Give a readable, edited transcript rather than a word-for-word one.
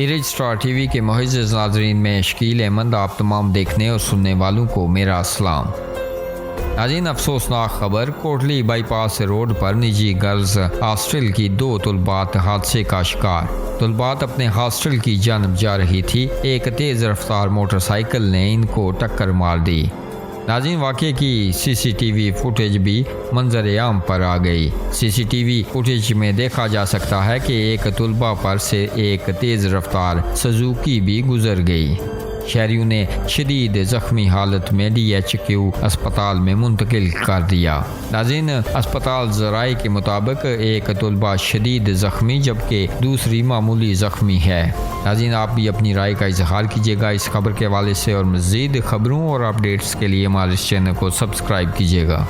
इरिज star TV के मुअज़्ज़ज़ नाज़रीन में शकील अहमद आप तमाम देखने और सुनने वालों को मेरा सलाम। नाज़रीन, अफसोसनाक खबर, कोटली बाईपास रोड पर निजी गर्ल्स हॉस्टल की 2 तुलबात हादसे का शिकार। तुलबात अपने हॉस्टल की जानब जा रही थी, एक तेज़ रफ्तार मोटरसाइकिल ने इनको टक्कर मार दी। नाज़रीन, वाक़े की सीसीटीवी फुटेज भी मंजर आम पर आ गई। सीसीटीवी फुटेज में देखा जा सकता है कि एक तुलबा पर से एक तेज़ रफ्तार सुजुकी भी गुजर गई। शहरियों ने शदीद ज़ख्मी हालत में DHQ अस्पताल में मुंतकिल कर दिया। नाज़रीन, अस्पताल ज़राए के मुताबिक एक तुलबा शदीद ज़ख्मी जबकि दूसरी मामूली ज़ख्मी है। नाज़रीन, आप भी अपनी राय का इजहार कीजिएगा इस खबर के हवाले से और मज़ीद खबरों और अपडेट्स के लिए हमारे इस चैनल को सब्सक्राइब कीजिएगा।